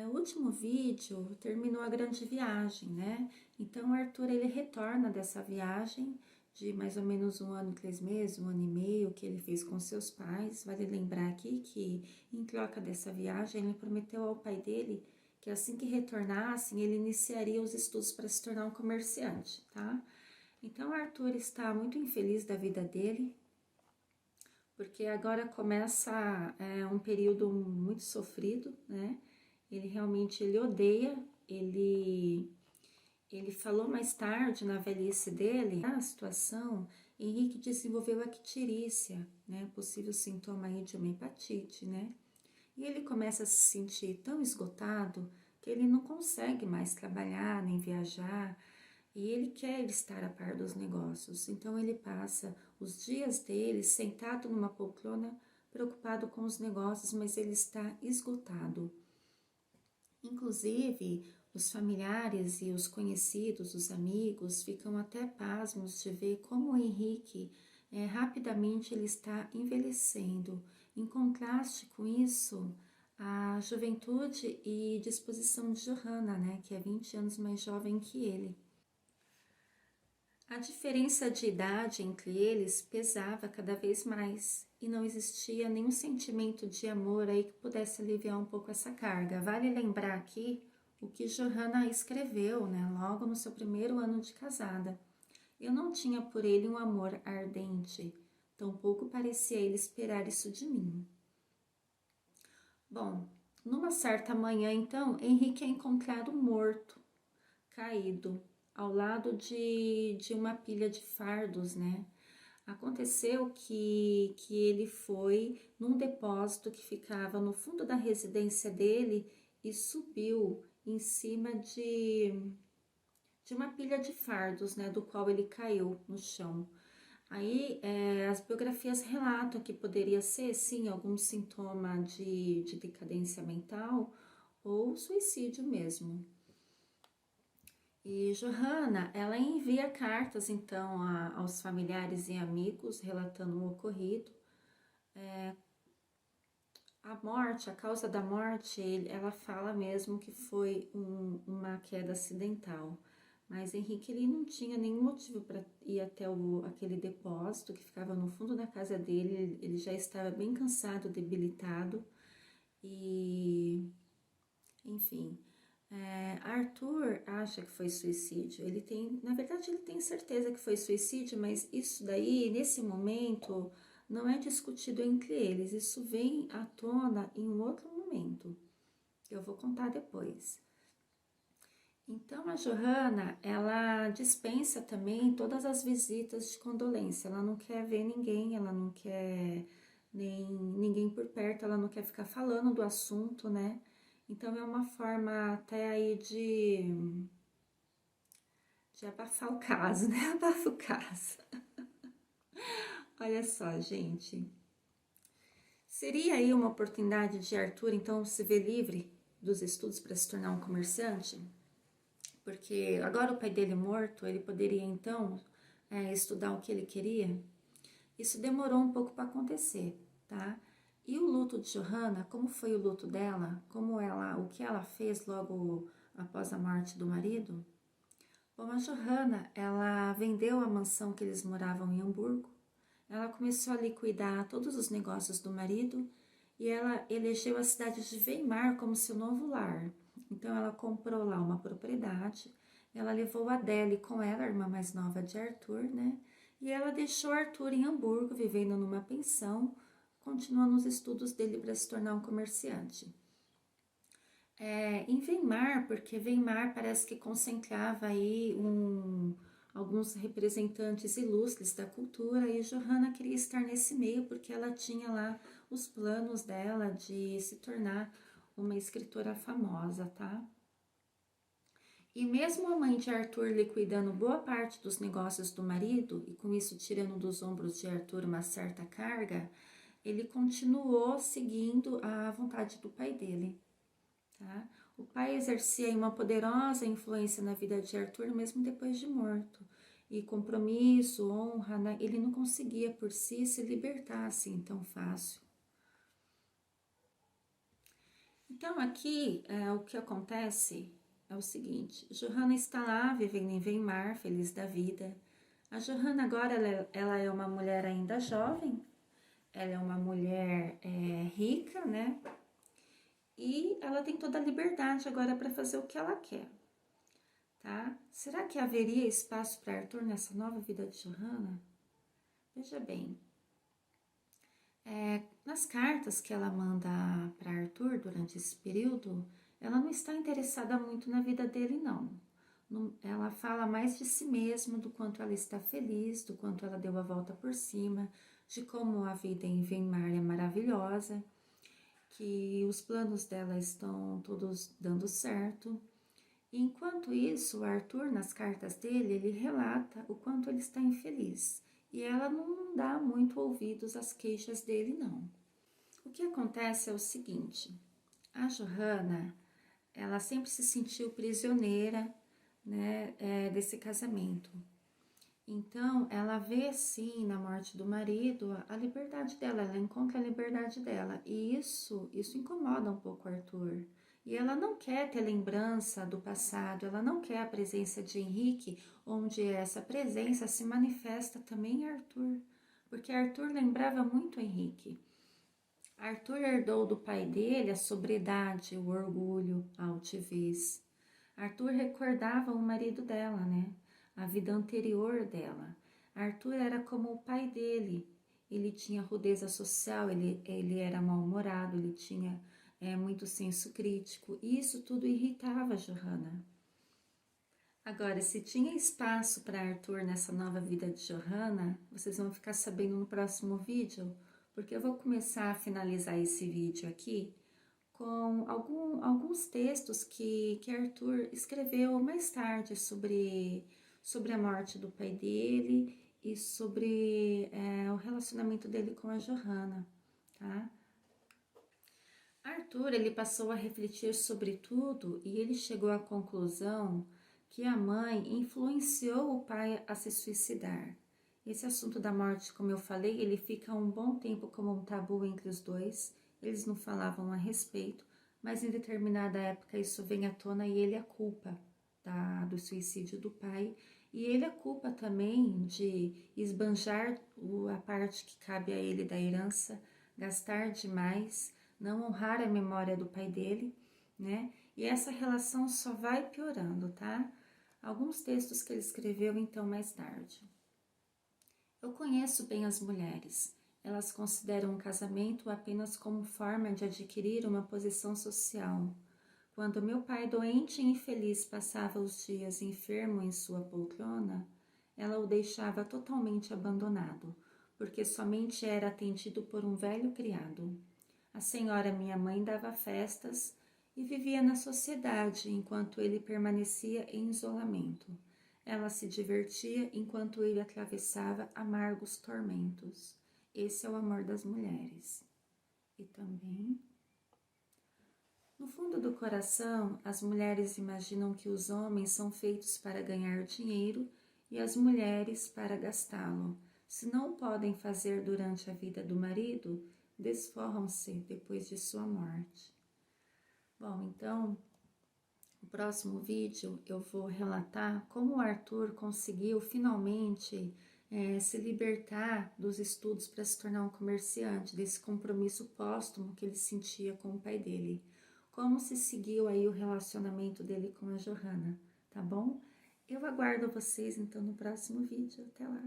O último vídeo terminou a grande viagem, né? Então, o Arthur, ele retorna dessa viagem de mais ou menos 1 ano e 3 meses, 1 ano e meio, que ele fez com seus pais. Vale lembrar aqui que, em troca dessa viagem, ele prometeu ao pai dele que assim que retornassem, ele iniciaria os estudos para se tornar um comerciante, tá? Então, o Arthur está muito infeliz da vida dele, porque agora começa um período muito sofrido, né? Ele odeia, ele falou mais tarde, na velhice dele, a situação, Henrique desenvolveu a icterícia, né? Possível sintoma aí de uma hepatite, né? E ele começa a se sentir tão esgotado que ele não consegue mais trabalhar, nem viajar, e ele quer estar a par dos negócios. Então ele passa os dias dele sentado numa poltrona, preocupado com os negócios, mas ele está esgotado. Inclusive, os familiares e os conhecidos, os amigos, ficam até pasmos de ver como o Henrique rapidamente ele está envelhecendo. Em contraste com isso, a juventude e disposição de Johanna, né, que é 20 anos mais jovem que ele. A diferença de idade entre eles pesava cada vez mais e não existia nenhum sentimento de amor aí que pudesse aliviar um pouco essa carga. Vale lembrar aqui o que Johanna escreveu, né, logo no seu primeiro ano de casada. Eu não tinha por ele um amor ardente, tampouco parecia ele esperar isso de mim. Bom, numa certa manhã, então, Henrique é encontrado morto, caído, ao lado de uma pilha de fardos, né? Aconteceu que ele foi num depósito que ficava no fundo da residência dele e subiu em cima de uma pilha de fardos, né? Do qual ele caiu no chão. Aí as biografias relatam que poderia ser, sim, algum sintoma de decadência mental ou suicídio mesmo. E Johanna, ela envia cartas então aos familiares e amigos relatando o ocorrido. A morte, a causa da morte, ela fala mesmo que foi uma queda acidental. Mas Henrique ele não tinha nenhum motivo para ir até aquele depósito que ficava no fundo da casa dele. Ele já estava bem cansado, debilitado e, enfim, Arthur acha que foi suicídio. Ele tem, na verdade, ele tem certeza que foi suicídio, mas isso daí, nesse momento, não é discutido entre eles. Isso vem à tona em um outro momento, que eu vou contar depois. Então, a Johanna, ela dispensa também todas as visitas de condolência. Ela não quer ver ninguém, ela não quer nem ninguém por perto, ela não quer ficar falando do assunto, né? Então, é uma forma até aí de abafar o caso, né? Abafa o caso. Olha só, gente. Seria aí uma oportunidade de Arthur, então, se ver livre dos estudos para se tornar um comerciante? Porque agora o pai dele morto, ele poderia, então, estudar o que ele queria? Isso demorou um pouco para acontecer, tá? E o luto de Johanna, como foi o luto dela? O que ela fez logo após a morte do marido? Bom, a Johanna, ela vendeu a mansão que eles moravam em Hamburgo, ela começou a liquidar todos os negócios do marido e ela elegeu a cidade de Weimar como seu novo lar. Então ela comprou lá uma propriedade, ela levou a Adele com ela, a irmã mais nova de Arthur, né? E ela deixou Arthur em Hamburgo, vivendo numa pensão, continuando os estudos dele para se tornar um comerciante. Em Weimar, porque Weimar parece que concentrava aí alguns representantes ilustres da cultura e Johanna queria estar nesse meio porque ela tinha lá os planos dela de se tornar uma escritora famosa, tá? E mesmo a mãe de Arthur liquidando boa parte dos negócios do marido e com isso tirando dos ombros de Arthur uma certa carga, ele continuou seguindo a vontade do pai dele. Tá? O pai exercia uma poderosa influência na vida de Arthur mesmo depois de morto. E compromisso, honra, ele não conseguia por si se libertar assim tão fácil. Então, aqui, o que acontece é o seguinte, Johanna está lá, vivendo em Weimar, feliz da vida. A Johanna agora, ela é uma mulher ainda jovem, ela é uma mulher rica, né? E ela tem toda a liberdade agora para fazer o que ela quer, tá? Será que haveria espaço para Arthur nessa nova vida de Johanna? Veja bem, nas cartas que ela manda para Arthur durante esse período, ela não está interessada muito na vida dele, não. Ela fala mais de si mesma, do quanto ela está feliz, do quanto ela deu a volta por cima, de como a vida em Weimar é maravilhosa, que os planos dela estão todos dando certo. Enquanto isso, o Arthur, nas cartas dele, ele relata o quanto ele está infeliz. E ela não dá muito ouvidos às queixas dele, não. O que acontece é o seguinte, a Johanna, ela sempre se sentiu prisioneira, né, desse casamento. Então, ela vê sim na morte do marido a liberdade dela, ela encontra a liberdade dela. E isso incomoda um pouco o Arthur. E ela não quer ter lembrança do passado, ela não quer a presença de Henrique, onde essa presença se manifesta também em Arthur. Porque Arthur lembrava muito Henrique. Arthur herdou do pai dele a sobriedade, o orgulho, a altivez. Arthur recordava o marido dela, né? A vida anterior dela. Arthur era como o pai dele. Ele tinha rudeza social, ele era mal-humorado, ele tinha muito senso crítico. E isso tudo irritava Johanna. Agora, se tinha espaço para Arthur nessa nova vida de Johanna, vocês vão ficar sabendo no próximo vídeo, porque eu vou começar a finalizar esse vídeo aqui com alguns textos que Arthur escreveu mais tarde sobre a morte do pai dele e sobre o relacionamento dele com a Johanna, tá? Arthur, ele passou a refletir sobre tudo e ele chegou à conclusão que a mãe influenciou o pai a se suicidar. Esse assunto da morte, como eu falei, ele fica um bom tempo como um tabu entre os dois, eles não falavam a respeito, mas em determinada época isso vem à tona e ele a culpa do suicídio do pai, e ele a culpa também de esbanjar a parte que cabe a ele da herança, gastar demais, não honrar a memória do pai dele, né? E essa relação só vai piorando, tá? Alguns textos que ele escreveu então mais tarde. Eu conheço bem as mulheres. Elas consideram o casamento apenas como forma de adquirir uma posição social. Quando meu pai, doente e infeliz, passava os dias enfermo em sua poltrona, ela o deixava totalmente abandonado, porque somente era atendido por um velho criado. A senhora, minha mãe, dava festas e vivia na sociedade enquanto ele permanecia em isolamento. Ela se divertia enquanto ele atravessava amargos tormentos. Esse é o amor das mulheres. E também, no fundo do coração, as mulheres imaginam que os homens são feitos para ganhar dinheiro e as mulheres para gastá-lo. Se não o podem fazer durante a vida do marido, desforram-se depois de sua morte. Bom, então, no próximo vídeo eu vou relatar como o Arthur conseguiu finalmente se libertar dos estudos para se tornar um comerciante, desse compromisso póstumo que ele sentia com o pai dele. Como se seguiu aí o relacionamento dele com a Johanna, tá bom? Eu aguardo vocês então no próximo vídeo. Até lá!